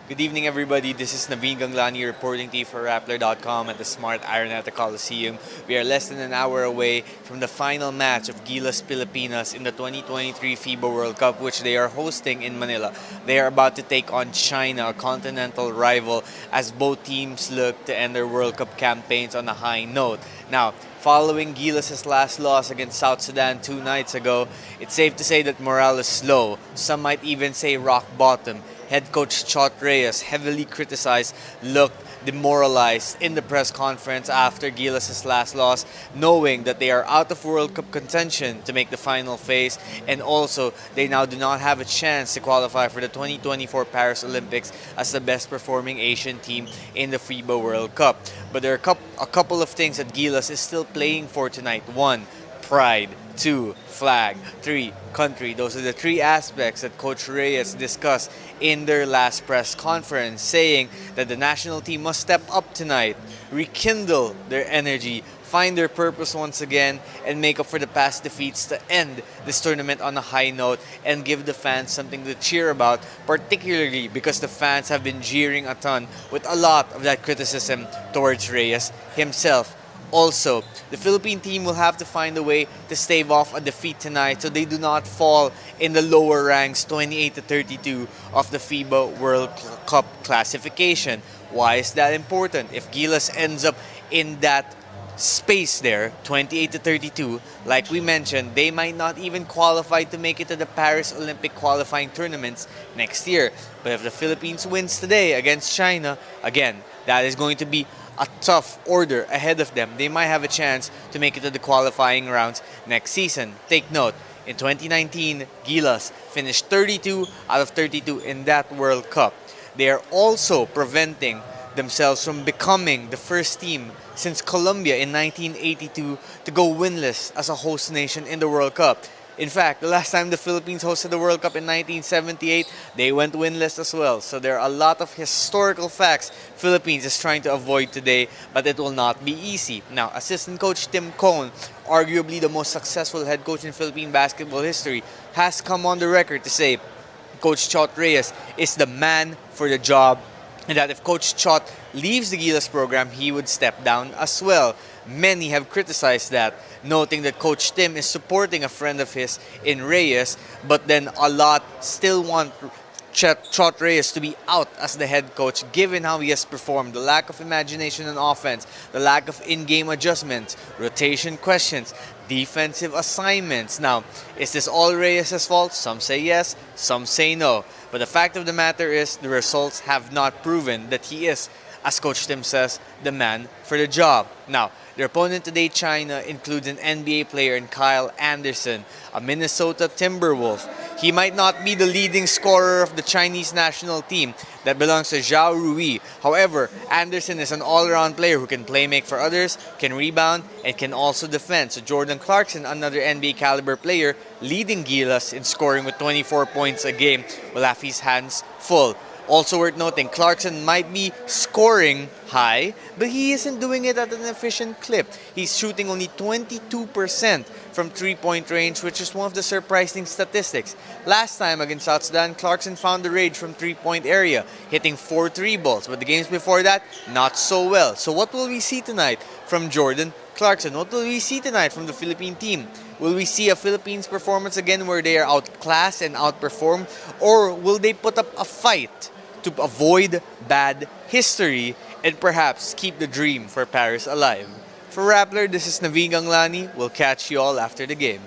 Good evening, everybody. This is Naveen Ganglani reporting to you for Rappler.com at the Smart Iron at the Coliseum. We are less than an hour away from the final match of Gilas Pilipinas in the 2023 FIBA World Cup, which they are hosting in Manila. They are about to take on China, a continental rival, as both teams look to end their World Cup campaigns on a high note. Now, following Gilas' last loss against South Sudan 2 nights ago, it's safe to say that morale is low. Some might even say rock bottom. Head coach Chot Reyes, heavily criticized, looked demoralized in the press conference after Gilas' last loss, knowing that they are out of World Cup contention to make the final phase, and also they now do not have a chance to qualify for the 2024 Paris Olympics as the best performing Asian team in the FIBA World Cup. But there are a couple of things that Gilas is still playing for tonight. One, pride. Two, flag. Three, country. Those are the three aspects that Coach Reyes discussed in their last press conference, saying that the national team must step up tonight, rekindle their energy, find their purpose once again, and make up for the past defeats to end this tournament on a high note and give the fans something to cheer about, particularly because the fans have been jeering a ton with a lot of that criticism towards Reyes himself. Also, the Philippine team will have to find a way to stave off a defeat tonight so they do not fall in the lower ranks 28-32 of the FIBA World Cup classification. Why is that important? If Gilas ends up in that space there, 28-32, like we mentioned, they might not even qualify to make it to the Paris Olympic qualifying tournaments next year. But if the Philippines wins today against China, again, that is going to be a tough order ahead of them. They might have a chance to make it to the qualifying rounds next season. Take note, in 2019, Gilas finished 32 out of 32 in that World Cup. They are also preventing themselves from becoming the first team since Colombia in 1982 to go winless as a host nation in the World Cup. In fact, the last time the Philippines hosted the World Cup in 1978, they went winless as well. So there are a lot of historical facts Philippines is trying to avoid today, but it will not be easy. Now, assistant coach Tim Cone, arguably the most successful head coach in Philippine basketball history, has come on the record to say Coach Chot Reyes is the man for the job, and that if Coach Chot leaves the Gilas program, he would step down as well. Many have criticized that, noting that Coach Tim is supporting a friend of his in Reyes, but then a lot still want Chot Reyes to be out as the head coach given how he has performed, the lack of imagination on offense, the lack of in-game adjustments, rotation questions, defensive assignments. Now, is this all Reyes' fault? Some say yes, some say no. But the fact of the matter is the results have not proven that he is, as Coach Tim says, the man for the job. Now, their opponent today, China, includes an NBA player in Kyle Anderson, a Minnesota Timberwolf. He might not be the leading scorer of the Chinese national team that belongs to Zhao Rui. However, Anderson is an all-around player who can play make for others, can rebound, and can also defend. So Jordan Clarkson, another NBA caliber player, leading Gilas in scoring with 24 points a game, will have his hands full. Also worth noting, Clarkson might be scoring high, but he isn't doing it at an efficient clip. He's shooting only 22% from three-point range, which is one of the surprising statistics. Last time against South Sudan, Clarkson found the rage from three-point area, hitting 4 3-balls. But the games before that, not so well. So what will we see tonight from Jordan Clarkson? What will we see tonight from the Philippine team? Will we see a Philippines performance again where they are outclassed and outperformed? Or will they put up a fight to avoid bad history and perhaps keep the dream for Paris alive? For Rappler, this is Naveen Ganglani. We'll catch you all after the game.